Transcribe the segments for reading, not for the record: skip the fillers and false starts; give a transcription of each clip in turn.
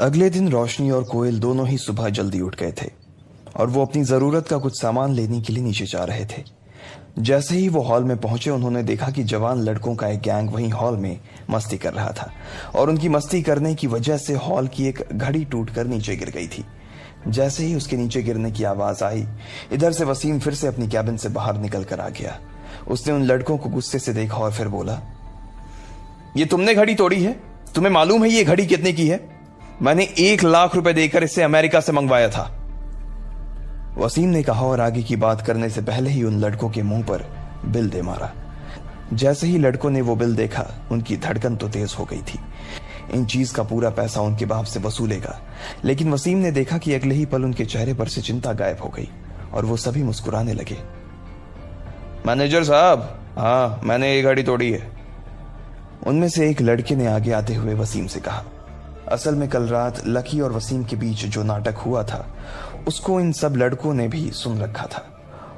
अगले दिन रोशनी और कोयल दोनों ही सुबह जल्दी उठ गए थे और वो अपनी जरूरत का कुछ सामान लेने के लिए नीचे जा रहे थे। जैसे ही वो हॉल में पहुंचे उन्होंने देखा कि जवान लड़कों का एक गैंग वहीं हॉल में मस्ती कर रहा था और उनकी मस्ती करने की वजह से हॉल की एक घड़ी टूटकर नीचे गिर गई थी। जैसे ही उसके नीचे गिरने की आवाज आई, इधर से वसीम फिर से अपनी कैबिन से बाहर निकल कर आ गया। उसने उन लड़कों को गुस्से से देखा और फिर बोला, ये तुमने घड़ी तोड़ी है? तुम्हें मालूम है ये घड़ी कितने की है? मैंने 1 लाख रुपए देकर इसे अमेरिका से मंगवाया था। वसीम ने कहा और आगे की बात करने से पहले ही उन लड़कों के मुंह पर बिल दे मारा। जैसे ही लड़कों ने वो बिल देखा, उनकी धड़कन तो तेज हो गई थी। इन चीज का पूरा पैसा उनके बाप से वसूलेगा, लेकिन वसीम ने देखा कि अगले ही पल उनके चेहरे पर से चिंता गायब हो गई और वो सभी मुस्कुराने लगे। मैनेजर साहब, हाँ मैंने ये घड़ी तोड़ी है। उनमें से एक लड़के ने आगे आते हुए वसीम से कहा। असल में कल रात लकी और वसीम के बीच जो नाटक हुआ था उसको इन सब लड़कों ने भी सुन रखा था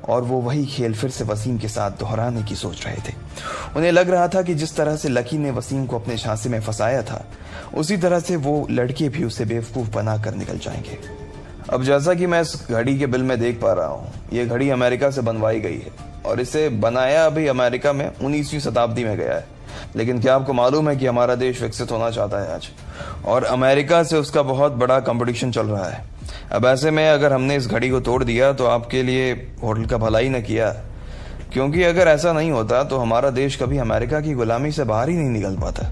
और वो वही खेल फिर से वसीम के साथ दोहराने की सोच रहे थे। उन्हें लग रहा था कि जिस तरह से लकी ने वसीम को अपने झांसे में फंसाया था, उसी तरह से वो लड़के भी उसे बेवकूफ बनाकर निकल जाएंगे। अब जैसा कि मैं इस घड़ी के बिल में देख पा रहा हूँ, ये घड़ी अमेरिका से बनवाई गई है और इसे बनाया अभी अमेरिका में 19वीं शताब्दी में गया है। लेकिन क्या आपको मालूम है कि हमारा देश विकसित होना चाहता है आज, और अमेरिका से उसका बहुत बड़ा कंपटीशन चल रहा है। अब ऐसे में अगर हमने इस घड़ी को तोड़ दिया तो आपके लिए होटल का भला ही न किया, क्योंकि अगर ऐसा नहीं होता तो हमारा देश कभी अमेरिका की गुलामी से बाहर ही नहीं निकल पाता।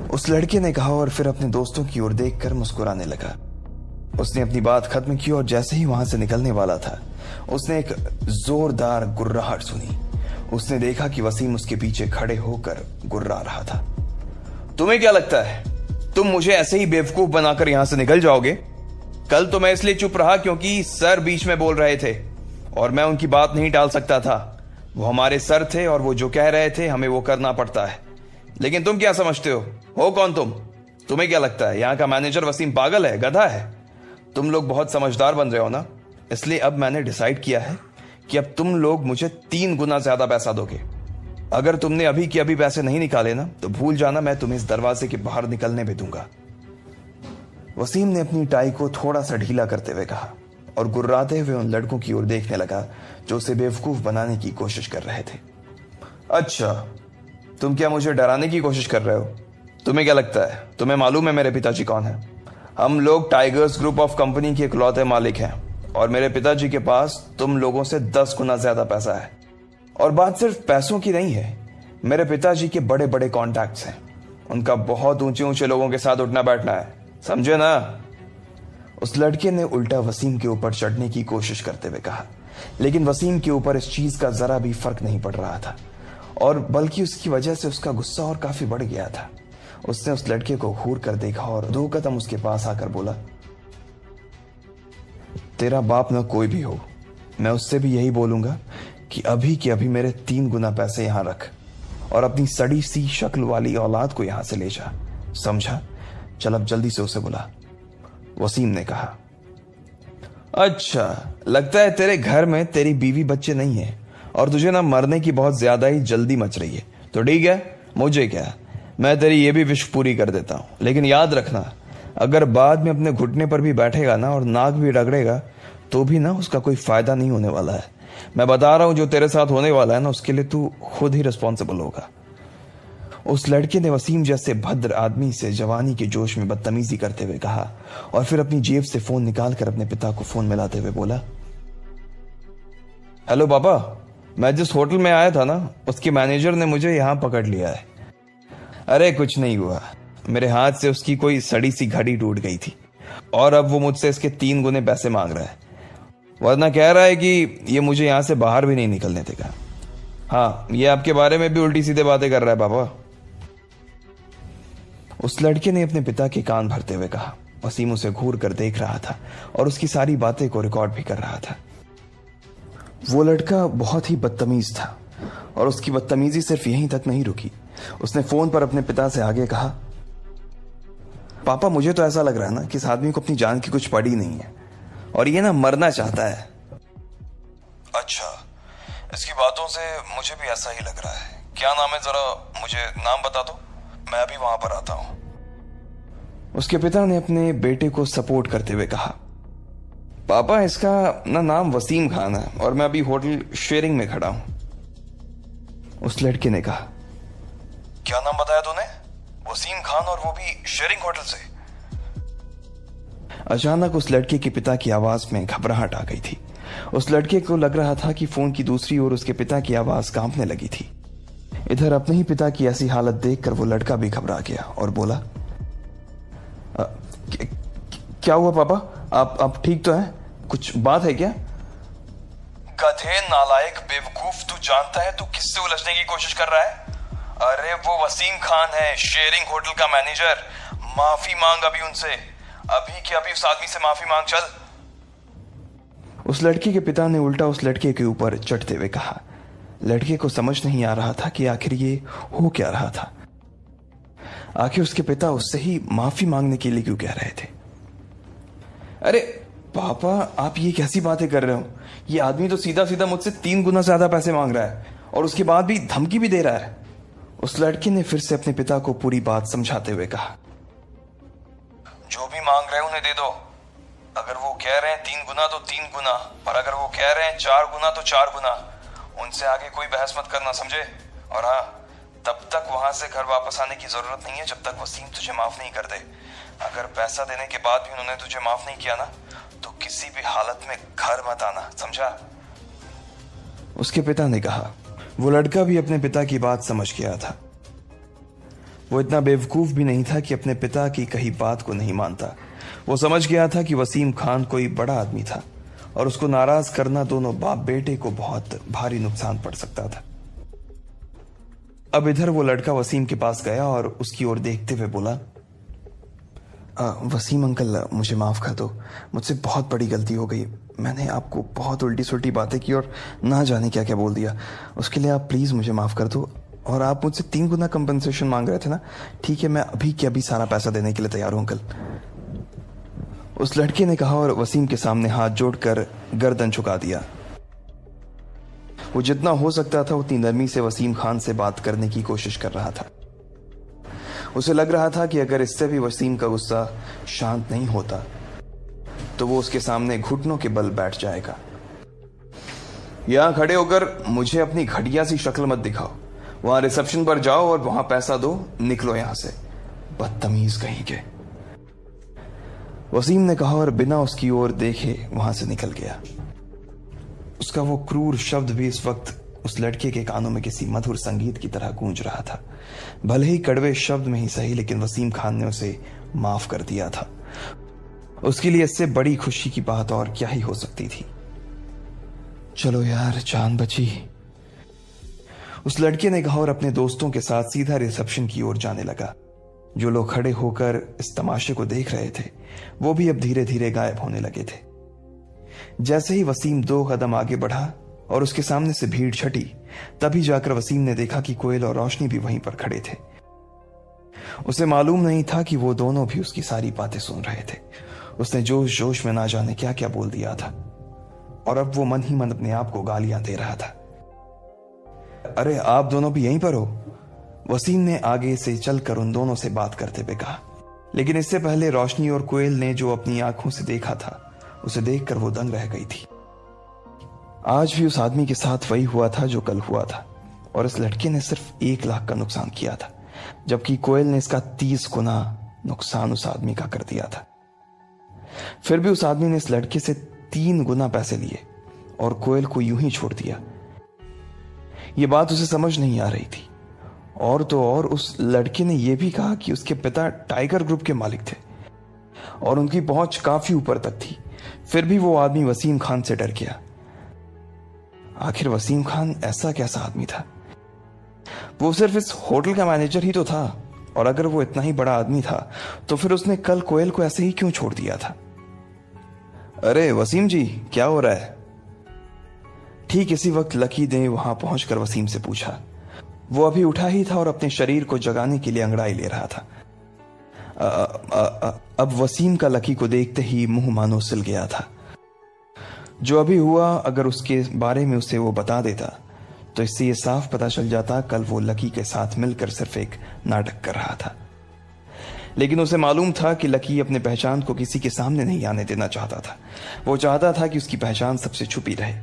उस लड़के ने कहा और फिर अपने दोस्तों की ओर देखकर मुस्कुराने लगा। उसने अपनी बात खत्म की और जैसे ही वहां से निकलने वाला था, उसने एक जोरदार गुर्राहट सुनी। उसने देखा कि वसीम उसके पीछे खड़े होकर गुर्रा रहा था। तुम्हें क्या लगता है तुम मुझे ऐसे ही बेवकूफ बनाकर यहां से निकल जाओगे? कल तो मैं इसलिए चुप रहा क्योंकि सर बीच में बोल रहे थे और मैं उनकी बात नहीं टाल सकता था। वो हमारे सर थे और वो जो कह रहे थे हमें वो करना पड़ता है। लेकिन तुम क्या समझते हो कौन तुम? तुम्हें क्या लगता है यहाँ का मैनेजर वसीम पागल है, गधा है? तुम लोग बहुत समझदार बन रहे हो ना, इसलिए अब मैंने डिसाइड किया है कि अब तुम लोग मुझे 3 गुना ज्यादा पैसा दोगे। अगर तुमने अभी के अभी पैसे नहीं निकाले ना तो भूल जाना मैं तुम्हें इस दरवाजे के बाहर निकलने भी दूंगा। वसीम ने अपनी टाई को थोड़ा सा ढीला करते हुए कहा और गुर्राते हुए उन लड़कों की ओर देखने लगा जो उसे बेवकूफ बनाने की कोशिश कर रहे थे। अच्छा, तुम क्या मुझे डराने की कोशिश कर रहे हो? तुम्हें क्या लगता है तुम्हें मालूम है मेरे पिताजी कौन है? हम लोग टाइगर्स ग्रुप ऑफ कंपनी के इकलौते मालिक हैं और मेरे पिताजी के पास तुम लोगों से 10 गुना ज्यादा पैसा है। और बात सिर्फ पैसों की नहीं है, मेरे पिताजी के बड़े बड़े कॉन्टैक्ट्स हैं। उनका बहुत ऊंचे ऊंचे लोगों के साथ उठना बैठना है, समझे ना? उस लड़के ने उल्टा वसीम के ऊपर चढ़ने की कोशिश करते हुए कहा, लेकिन वसीम के ऊपर इस चीज का जरा भी फर्क नहीं पड़ रहा था और बल्कि उसकी वजह से उसका गुस्सा और काफी बढ़ गया था। उसने उस लड़के को घूर कर देखा और 2 कदम उसके पास आकर बोला, तेरा बाप ना कोई भी हो, मैं उससे भी यही बोलूंगा कि अभी के अभी मेरे 3 गुना पैसे यहां रख और अपनी सड़ी सी शक्ल वाली औलाद को यहां से ले जा, समझा? चल अब जल्दी से उसे बुला। वसीम ने कहा। अच्छा, लगता है तेरे घर में तेरी बीवी बच्चे नहीं है और तुझे ना मरने की बहुत ज्यादा ही जल्दी मच रही है। तो ठीक है, मुझे क्या, मैं तेरी ये भी विश पूरी कर देता हूं। लेकिन याद रखना, अगर बाद में अपने घुटने पर भी बैठेगा ना और नाक भी रगड़ेगा तो भी ना उसका कोई फायदा नहीं होने वाला है। मैं बता रहा हूं, जो तेरे साथ होने वाला है ना उसके लिए तू खुद ही रिस्पॉन्सिबल होगा। उस लड़के ने वसीम जैसे भद्र आदमी से जवानी के जोश में बदतमीजी करते हुए कहा और फिर अपनी जेब से फोन निकालकर अपने पिता को फोन मिलाते हुए बोला, हेलो पापा, मैं जिस होटल में आया था ना उसके मैनेजर ने मुझे यहां पकड़ लिया है। अरे कुछ नहीं हुआ, मेरे हाथ से उसकी कोई सड़ी सी घड़ी टूट गई थी और अब वो मुझसे इसके 3 गुने पैसे मांग रहा है, वरना कह रहा है कि ये मुझे यहां से बाहर भी नहीं निकलने देगा। हाँ, ये आपके बारे में भी उल्टी सीधे बातें कर रहा है पापा। उस लड़के ने अपने पिता के कान भरते हुए कहा। वसीम उसे घूर कर देख रहा था और उसकी सारी बातें को रिकॉर्ड भी कर रहा था। वो लड़का बहुत ही बदतमीज था और उसकी बदतमीजी सिर्फ यहीं तक नहीं रुकी। उसने फोन पर अपने पिता से आगे कहा, पापा मुझे तो ऐसा लग रहा है ना कि इस आदमी को अपनी जान की कुछ पड़ी नहीं है और ये ना मरना चाहता है। अच्छा, इसकी बातों से मुझे भी ऐसा ही लग रहा है। क्या नाम है, जरा मुझे नाम बता दो, मैं अभी वहां पर आता हूं। उसके पिता ने अपने बेटे को सपोर्ट करते हुए कहा, पापा इसका नाम वसीम खान है और मैं अभी होटल शेयरिंग में खड़ा हूं। उस लड़के ने कहा, क्या नाम बताया तूने? वसीम खान, और वो भी शेयरिंग होटल से? अचानक उस लड़के के पिता की आवाज में घबराहट आ गई थी। उस लड़के को लग रहा था कि फोन की दूसरी ओर उसके पिता की आवाज कांपने लगी थी। इधर अपने ही पिता की ऐसी हालत देखकर वो लड़का भी घबरा गया और बोला, क्या हुआ पापा? आप ठीक तो हैं? कुछ बात है क्या? गधे, नालायक, बेवकूफ, तू जानता है तू किससे उलझने की कोशिश कर रहा है? अरे वो वसीम खान है, शेयरिंग होटल का मैनेजर। माफी मांग अभी उनसे, अभी के अभी उस आदमी से माफी मांग, चल। उस लड़के के पिता ने उल्टा उस लड़के के ऊपर चढ़ते हुए कहा। लड़के को समझ नहीं आ रहा था कि आखिर ये हो क्या रहा था। आखिर उसके पिता उससे ही माफी मांगने के लिए क्यों कह रहे थे? अरे पापा, आप ये कैसी बातें कर रहे हो? ये आदमी तो सीधा सीधा मुझसे 3 गुना ज्यादा पैसे मांग रहा है और उसके बाद भी धमकी भी दे रहा है। उस लड़के ने फिर से अपने पिता को पूरी बात समझाते हुए कहा, जो भी मांग रहे हैं उन्हें दे दो। अगर वो कह रहे हैं 3 गुना तो 3 गुना, और अगर वो कह रहे हैं 4 गुना तो 4 गुना। उनसे आगे कोई बहस मत करना, समझे? और हाँ, तब तक वहां से घर वापस आने की जरूरत नहीं है जब तक वसीम तुझे माफ नहीं कर दे। अगर पैसा देने के बाद भी उन्होंने तुझे माफ नहीं किया ना, तो किसी भी हालत में घर मत आना, समझा? उसके पिता ने कहा। वो लड़का भी अपने पिता की बात समझ गया था। वो इतना बेवकूफ भी नहीं था कि अपने पिता की कही बात को नहीं मानता। वो समझ गया था कि वसीम खान कोई बड़ा आदमी था और उसको नाराज करना दोनों बाप बेटे को बहुत भारी नुकसान पड़ सकता था। अब इधर वो लड़का वसीम के पास गया और उसकी ओर देखते हुए बोला, वसीम अंकल, मुझे माफ कर दो, मुझसे बहुत बड़ी गलती हो गई। मैंने आपको बहुत उल्टी सुल्टी बातें की और ना जाने क्या क्या बोल दिया। उसके लिए आप प्लीज मुझे माफ कर दो। और आप मुझसे 3 गुना कंपनसेशन मांग रहे थे ना? ठीक है, मैं अभी के अभी सारा पैसा देने के लिए तैयार हूं अंकल। उस लड़के ने कहा और वसीम के सामने हाथ जोड़कर गर्दन झुका दिया। वो जितना हो सकता था उतनी नरमी से वसीम खान से बात करने की कोशिश कर रहा था। उसे लग रहा था कि अगर इससे भी वसीम का गुस्सा शांत नहीं होता तो वो उसके सामने घुटनों के बल बैठ जाएगा। यहां खड़े होकर मुझे अपनी घटिया सी शक्ल मत दिखाओ। वहां रिसेप्शन पर जाओ और वहां पैसा दो, निकलो यहां से, बदतमीज कहीं के। वसीम ने कहा और बिना उसकी ओर देखे वहां से निकल गया। उसका वो क्रूर शब्द भी इस वक्त उस लड़के के कानों में किसी मधुर संगीत की तरह गूंज रहा था। भले ही कड़वे शब्द में ही सही, लेकिन वसीम खान ने उसे माफ कर दिया था। उसके लिए इससे बड़ी खुशी की बात और क्या ही हो सकती थी। चलो यार, जान बची, उस लड़के ने कहा और अपने दोस्तों के साथ सीधा रिसेप्शन की ओर जाने लगा। जो लोग खड़े होकर इस तमाशे को देख रहे थे वो भी अब धीरे धीरे गायब होने लगे थे। जैसे ही वसीम 2 कदम आगे बढ़ा और उसके सामने से भीड़ छटी, तभी जाकर वसीम ने देखा कि कोयल और रोशनी भी वहीं पर खड़े थे। उसे मालूम नहीं था कि वो दोनों भी उसकी सारी बातें सुन रहे थे। उसने जोश जोश में ना जाने क्या क्या बोल दिया था और अब वो मन ही मन अपने आप को गालियां दे रहा था। अरे आप दोनों भी यहीं पर हो? वसीम ने आगे से चलकर उन दोनों से बात करते हुए कहा। लेकिन इससे पहले रोशनी और कोयल ने जो अपनी आंखों से देखा था उसे देखकर वो दंग रह गई थी। आज भी उस आदमी के साथ वही हुआ था जो कल हुआ था, और इस लड़के ने सिर्फ 1 लाख का नुकसान किया था, जबकि कोयल ने इसका 30 गुना नुकसान उस आदमी का कर दिया था। फिर भी उस आदमी ने इस लड़के से 3 गुना पैसे लिए और कोयल को यूं ही छोड़ दिया। यह बात उसे समझ नहीं आ रही थी। और तो और उस लड़के ने यह भी कहा कि उसके पिता टाइगर ग्रुप के मालिक थे और उनकी पहुंच काफी ऊपर तक थी। फिर भी वो आदमी वसीम खान से डर गया। आखिर वसीम खान ऐसा कैसा आदमी था? वो सिर्फ इस होटल का मैनेजर ही तो था, और अगर वो इतना ही बड़ा आदमी था तो फिर उसने कल कोयल को ऐसे ही क्यों छोड़ दिया था? अरे वसीम जी, क्या हो रहा है? ठीक इसी वक्त लकी ने वहां पहुंचकर वसीम से पूछा। वो अभी उठा ही था और अपने शरीर को जगाने के लिए अंगड़ाई ले रहा था। अब वसीम का लकी को देखते ही मुंह मानो सिल गया था। जो अभी हुआ अगर उसके बारे में उसे वो बता देता तो इससे ये साफ पता चल जाता कल वो लकी के साथ मिलकर सिर्फ एक नाटक कर रहा था। लेकिन उसे मालूम था कि लकी अपने पहचान को किसी के सामने नहीं आने देना चाहता था। वो चाहता था कि उसकी पहचान सबसे छुपी रहे,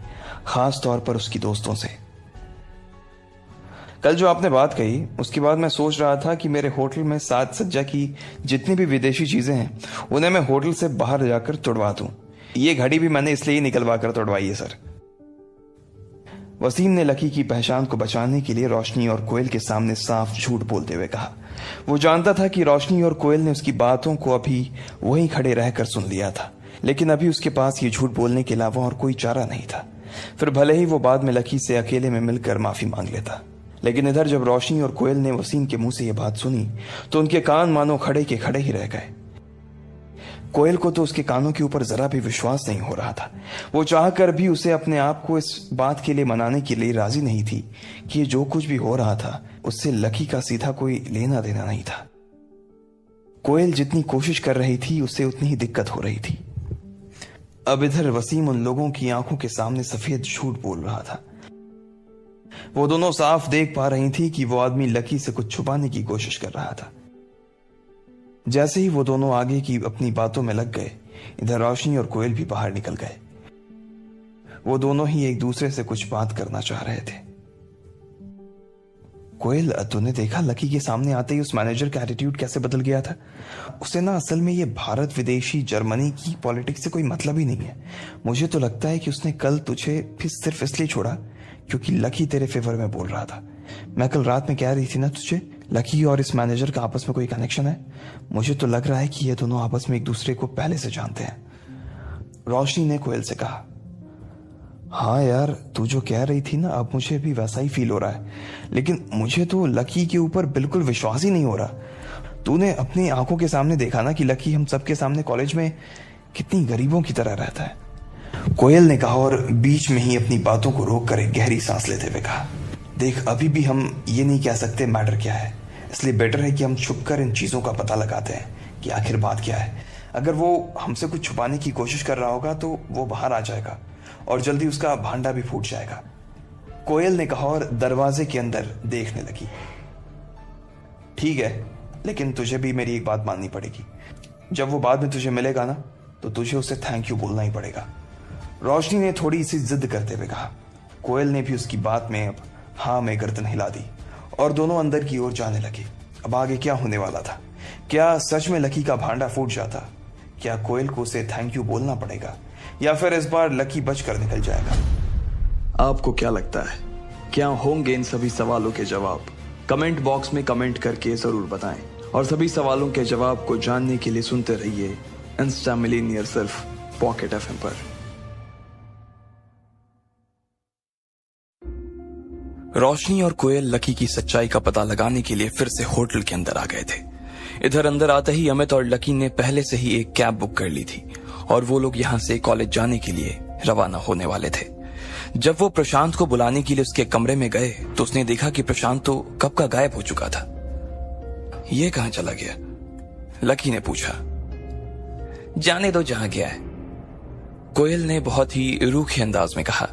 खास तौर पर उसकी दोस्तों से। कल जो आपने बात कही उसके बाद मैं सोच रहा था कि मेरे होटल में साज सज्जा की जितनी भी विदेशी चीजें हैं उन्हें मैं होटल से बाहर जाकर तोड़वा दूं। ये घड़ी भी मैंने इसलिए ही निकलवा कर तोड़वाई है सर। वसीम ने लकी की पहचान को बचाने के लिए रोशनी और कोयल के सामने साफ झूठ बोलते हुए कहा। वो जानता था कि रोशनी और कोयल ने उसकी बातों को अभी वहीं खड़े रहकर सुन लिया था, लेकिन अभी उसके पास ये झूठ बोलने के अलावा और कोई चारा नहीं था। फिर भले ही वो बाद में लकी से अकेले में मिलकर माफी मांग लेता, लेकिन इधर जब रोशनी और कोयल ने वसीम के मुंह से यह बात सुनी तो उनके कान मानो खड़े के खड़े ही रह गए। कोयल को तो उसके कानों के ऊपर जरा भी विश्वास नहीं हो रहा था। वो चाहकर भी उसे अपने आप को इस बात के लिए मनाने के लिए राजी नहीं थी कि ये जो कुछ भी हो रहा था उससे लकी का सीधा कोई लेना देना नहीं था। कोयल जितनी कोशिश कर रही थी उससे उतनी ही दिक्कत हो रही थी। अब इधर वसीम उन लोगों की आंखों के सामने सफेद झूठ बोल रहा था। वो दोनों साफ देख पा रही थी कि वो आदमी लकी से कुछ छुपाने की कोशिश कर रहा था। जैसे ही वो दोनों आगे की अपनी बातों में लग गए, इधर रोशनी और कोयल भी बाहर निकल गए। वो दोनों ही एक दूसरे से कुछ बात करना चाह रहे थे। कोयल, तूने देखा लकी के सामने आते ही उस मैनेजर का एटीट्यूड कैसे बदल गया था? उसे ना असल में ये भारत विदेशी जर्मनी की पॉलिटिक्स से कोई मतलब ही नहीं है। मुझे तो लगता है कि उसने कल तुझे भी सिर्फ इसलिए छोड़ा क्योंकि लकी तेरे फेवर में बोल रहा था। मैं कल रात में कह रही थी ना तुझे, लकी और इस मैनेजर का आपस में कोई कनेक्शन है। मुझे तो लग रहा है कि ये दोनों आपस में एक दूसरे को पहले से जानते हैं। रोशनी ने कोयल से कहा। हाँ यार, तू जो कह रही थी ना, अब मुझे भी वैसा ही फील हो रहा है, लेकिन मुझे तो लकी के ऊपर बिल्कुल विश्वास ही नहीं हो रहा। तूने अपनी आंखों के सामने देखा ना कि लकी हम सबके सामने कॉलेज में कितनी गरीबों की तरह रहता है। कोयल ने कहा और बीच में ही अपनी बातों को रोक कर एक गहरी सांस लेते हुए कहा, देख अभी भी हम ये नहीं कह सकते मैटर क्या है, इसलिए बेटर है कि हम छुपकर इन चीजों का पता लगाते हैं कि आखिर बात क्या है। अगर वो हमसे कुछ छुपाने की कोशिश कर रहा होगा तो वो बाहर आ जाएगा और जल्दी उसका भांडा भी फूट जाएगा। कोयल ने कहा और दरवाजे के अंदर देखने लगी। ठीक है, लेकिन तुझे भी मेरी एक बात माननी पड़ेगी। जब वो बाद में तुझे मिलेगा ना तो तुझे उसे थैंक यू बोलना ही पड़ेगा। रोशनी ने थोड़ी सी जिद करते हुए कहा। कोयल ने भी उसकी बात में अब हाँ में गर्दन हिला दी और दोनों अंदर की ओर जाने लगे। अब आगे क्या होने वाला था? क्या सच में लकी का भांडा फूट जाता? क्या कोयल को उसे थैंक यू बोलना पड़ेगा या फिर इस बार लकी बचकर निकल जाएगा? आपको क्या लगता है, क्या होंगे इन सभी सवालों के जवाब? कमेंट बॉक्स में कमेंट करके जरूर बताएं और सभी सवालों के जवाब को जानने के लिए सुनते रहिए इंस्टा मिलीनियर सिर्फ पॉकेट एफएम पर। रोशनी और कोयल लकी की सच्चाई का पता लगाने के लिए फिर से होटल के अंदर आ गए थे। इधर अंदर आते ही अमित और लकी ने पहले से ही एक कैब बुक कर ली थी और वो लोग यहाँ से कॉलेज जाने के लिए रवाना होने वाले थे। जब वो प्रशांत को बुलाने के लिए उसके कमरे में गए तो उसने देखा कि प्रशांत तो कब का गायब हो चुका था। ये कहां चला गया? लकी ने पूछा। जाने दो जहां गया है, कोयल ने बहुत ही रूखे अंदाज में कहा।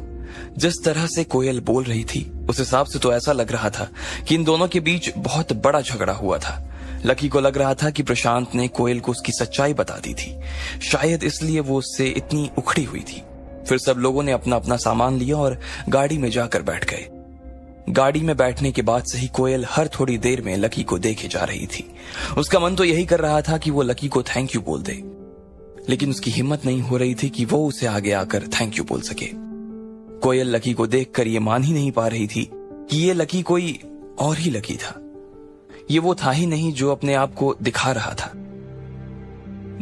जिस तरह से कोयल बोल रही थी उस हिसाब से तो ऐसा लग रहा था कि इन दोनों के बीच बहुत बड़ा झगड़ा हुआ था। लकी को लग रहा था कि प्रशांत ने कोयल को उसकी सच्चाई बता दी थी, शायद इसलिए वो उससे इतनी उखड़ी हुई थी। फिर सब लोगों ने अपना अपना सामान लिया और गाड़ी में जाकर बैठ गए। गाड़ी में बैठने के बाद से ही कोयल हर थोड़ी देर में लकी को देखे जा रही थी। उसका मन तो यही कर रहा था कि वो लकी को थैंक यू बोल दे, लेकिन उसकी हिम्मत नहीं हो रही थी कि वो उसे आगे आकर थैंक यू बोल सके। कोयल लकी को देखकर ये मान ही नहीं पा रही थी कि ये लकी कोई और ही लकी था। ये वो था ही नहीं जो अपने आप को दिखा रहा था।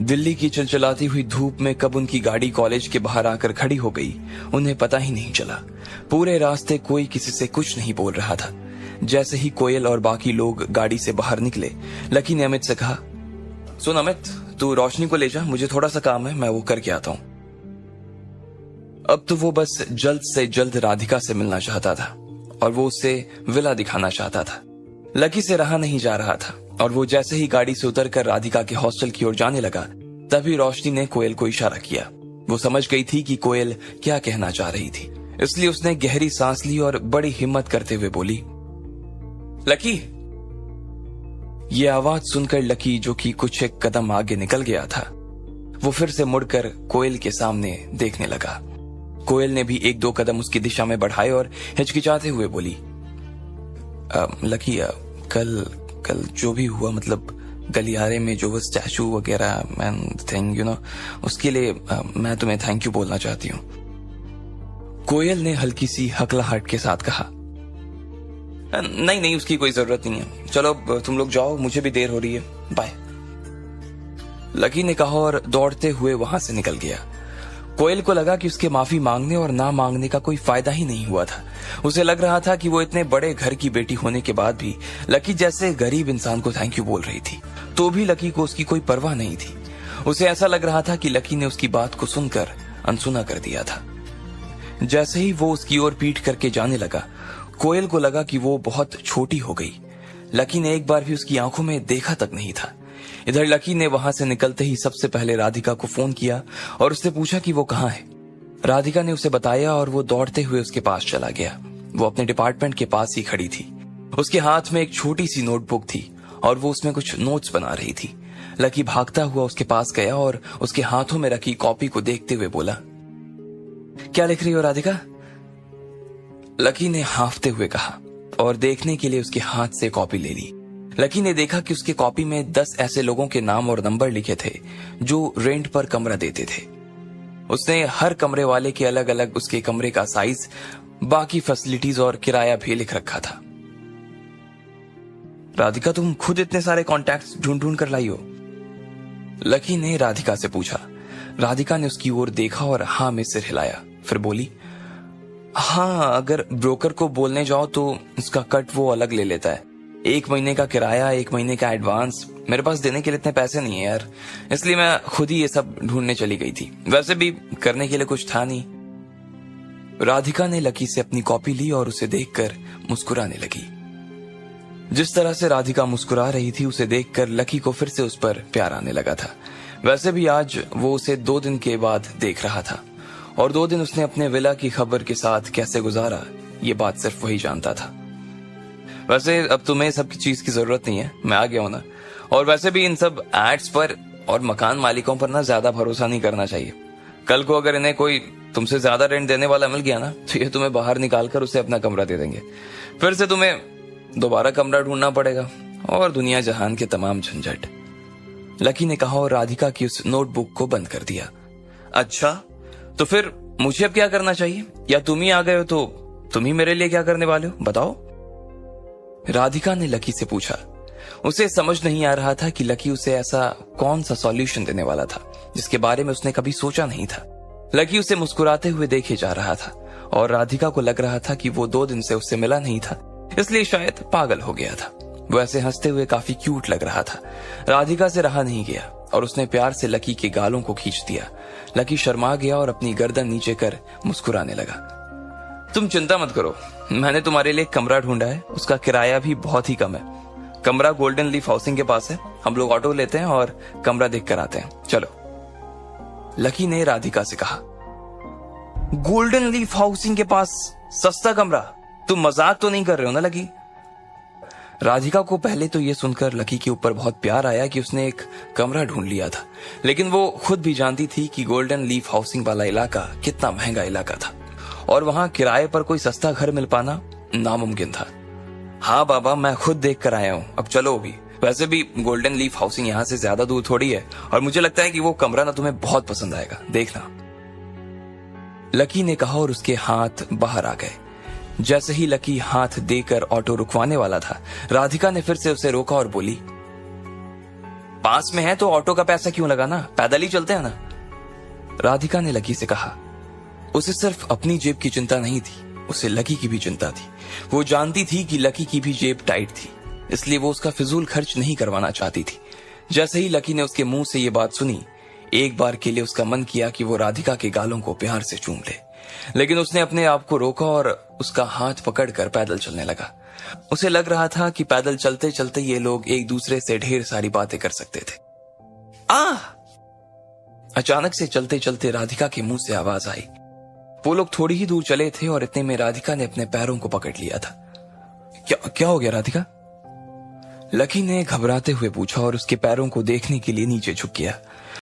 दिल्ली की चिलचिलाती हुई धूप में कब उनकी गाड़ी कॉलेज के बाहर आकर खड़ी हो गई उन्हें पता ही नहीं चला। पूरे रास्ते कोई किसी से कुछ नहीं बोल रहा था। जैसे ही कोयल और बाकी लोग गाड़ी से बाहर निकले, लकी ने अमित से कहा, सुन अमित, तू रोशनी को ले जा, मुझे थोड़ा सा काम है, मैं वो करके आता हूं। अब तो वो बस जल्द से जल्द राधिका से मिलना चाहता था और वो उसे विला दिखाना चाहता था। लकी से रहा नहीं जा रहा था और वो जैसे ही गाड़ी से उतरकर राधिका के हॉस्टल की ओर जाने लगा तभी रोशनी ने कोयल को इशारा किया। वो समझ गई थी कि कोयल क्या कहना चाह रही थी, इसलिए उसने गहरी सांस ली और बड़ी हिम्मत करते हुए बोली, लकी। ये आवाज सुनकर लकी, जो कि कुछ एक कदम आगे निकल गया था, वो फिर से मुड़कर कोयल के सामने देखने लगा। कोयल ने भी 1-2 कदम उसकी दिशा में बढ़ाए और हिचकिचाते हुए बोली, लकी, कल जो भी हुआ, मतलब गलियारे में जो वो स्टैचू वगैरह थिंग उसके लिए मैं तुम्हें थैंक यू बोलना चाहती हूँ। कोयल ने हल्की सी हकलाहट के साथ कहा, नहीं, उसकी कोई जरूरत नहीं है, चलो तुम लोग जाओ, मुझे भी देर हो रही है, बाय। लकी ने कहा और दौड़ते हुए वहां से निकल गया। कोयल को लगा कि उसके माफी मांगने और ना मांगने का कोई फायदा ही नहीं हुआ था। उसे लग रहा था कि वो इतने बड़े घर की बेटी होने के बाद भी लकी जैसे गरीब इंसान को थैंक यू बोल रही थी, तो भी लकी को उसकी कोई परवाह नहीं थी। उसे ऐसा लग रहा था कि लकी ने उसकी बात को सुनकर अनसुना कर दिया था। जैसे ही वो उसकी ओर पीठ करके जाने लगा, कोयल को लगा कि वो बहुत छोटी हो गई। लकी ने एक बार भी उसकी आंखों में देखा तक नहीं था। इधर लकी ने वहां से निकलते ही सबसे पहले राधिका को फोन किया और उससे पूछा कि वो कहाँ है। राधिका ने उसे बताया और वो दौड़ते हुए उसके पास चला गया। वो अपने डिपार्टमेंट के पास ही खड़ी थी। उसके हाथ में एक छोटी सी नोटबुक थी और वो उसमें कुछ नोट्स बना रही थी। लकी भागता हुआ उसके पास गया और उसके हाथों में रखी कॉपी को देखते हुए बोला, क्या लिख रही हो राधिका? लकी ने हांफते हुए कहा और देखने के लिए उसके हाथ से कॉपी ले ली। लकी ने देखा कि उसके कॉपी में 10 ऐसे लोगों के नाम और नंबर लिखे थे जो रेंट पर कमरा देते थे। उसने हर कमरे वाले के अलग अलग उसके कमरे का साइज, बाकी फैसिलिटीज और किराया भी लिख रखा था। राधिका, तुम खुद इतने सारे कॉन्टैक्ट्स ढूंढ कर लाई हो? लकी ने राधिका से पूछा। राधिका ने उसकी ओर देखा और हाँ में सिर हिलाया, फिर बोली, हाँ, अगर ब्रोकर को बोलने जाओ तो उसका कट वो अलग ले लेता है। 1 महीने का किराया, 1 महीने का एडवांस, मेरे पास देने के लिए इतने पैसे नहीं है यार, इसलिए मैं खुद ही ये सब ढूंढने चली गई थी। वैसे भी करने के लिए कुछ था नहीं। राधिका ने लकी से अपनी कॉपी ली और उसे देखकर मुस्कुराने लगी। जिस तरह से राधिका मुस्कुरा रही थी, उसे देखकर लकी को फिर से उस पर प्यार आने लगा था। वैसे भी आज वो उसे 2 दिन के बाद देख रहा था और 2 दिन उसने अपने विला की खबर के साथ कैसे गुजारा, ये बात सिर्फ वही जानता था। वैसे अब तुम्हें सब चीज की जरूरत नहीं है, मैं आ गया हूं ना। और वैसे भी इन सब एड्स पर और मकान मालिकों पर ना ज्यादा भरोसा नहीं करना चाहिए। कल को अगर इन्हें कोई तुमसे ज्यादा रेंट देने वाला मिल गया ना, तो ये तुम्हें बाहर निकालकर उसे अपना कमरा दे देंगे। फिर से तुम्हें दोबारा कमरा ढूंढना पड़ेगा और दुनिया जहान के तमाम झंझट। लकी ने कहा और राधिका की उस नोटबुक को बंद कर दिया। अच्छा, तो फिर मुझे अब क्या करना चाहिए? या तुम ही आ गए हो तो तुम ही मेरे लिए क्या करने वाले हो, बताओ? राधिका ने लकी से पूछा। उसे समझ नहीं आ रहा था कि लकी उसे ऐसा कौन सा सॉल्यूशन देने वाला था जिसके बारे में उसने कभी सोचा नहीं था। लकी उसे मुस्कुराते हुए देखे जा रहा था और राधिका को लग रहा था कि वो 2 दिन से उससे मिला नहीं था, इसलिए शायद पागल हो गया था। वो ऐसे हंसते हुए काफी क्यूट लग रहा था। राधिका से रहा नहीं गया और उसने प्यार से लकी के गालों को खींच दिया। लकी शर्मा गया और अपनी गर्दन नीचे कर मुस्कुराने लगा। तुम चिंता मत करो, मैंने तुम्हारे लिए कमरा ढूंढा है, उसका किराया भी बहुत ही कम है। कमरा गोल्डन लीफ हाउसिंग के पास है। हम लोग ऑटो लेते हैं और कमरा देख कर आते हैं, चलो। लकी ने राधिका से कहा। गोल्डन लीफ हाउसिंग के पास सस्ता कमरा? तुम मजाक तो नहीं कर रहे हो ना लकी? राधिका को पहले तो यह सुनकर लकी के ऊपर बहुत प्यार आया कि उसने एक कमरा ढूंढ लिया था, लेकिन वो खुद भी जानती थी कि गोल्डन लीफ हाउसिंग वाला इलाका कितना महंगा इलाका था और वहां किराए पर कोई सस्ता घर मिल पाना नामुमकिन था। हाँ बाबा, मैं खुद देख कर आया हूं, अब चलो भी। वैसे भी गोल्डन लीफ हाउसिंग यहाँ से ज्यादा दूर थोड़ी है और मुझे लगता है कि वो कमरा ना तुम्हें बहुत पसंद आएगा, देखना। लकी ने कहा और उसके हाथ बाहर आ गए। जैसे ही लकी हाथ देकर ऑटो रुकवाने वाला था, राधिका ने फिर से उसे रोका और बोली, पास में है तो ऑटो का पैसा क्यों लगाना, पैदल ही चलते हैं ना। राधिका ने लकी से कहा। उसे सिर्फ अपनी जेब की चिंता नहीं थी, उसे लकी की भी चिंता थी। वो जानती थी कि लकी की भी जेब टाइट थी, इसलिए वो उसका फिजूल खर्च नहीं करवाना चाहती थी। जैसे ही लकी ने उसके मुंह से ये बात सुनी, एक बार के लिए उसका मन किया कि वो राधिका के गालों को प्यार से चूम ले, लेकिन उसने अपने आप को रोका और उसका हाथ पकड़कर पैदल चलने लगा। उसे लग रहा था कि पैदल चलते चलते ये लोग एक दूसरे से ढेर सारी बातें कर सकते थे। अचानक से चलते चलते राधिका के मुंह से आवाज आई। वो लोग थोड़ी ही दूर चले थे और इतने में राधिका ने अपने पैरों को पकड़ लिया था। क्या हो गया राधिका? लकी ने घबराते हुए पूछा और उसके पैरों को देखने के लिए नीचे झुक गया।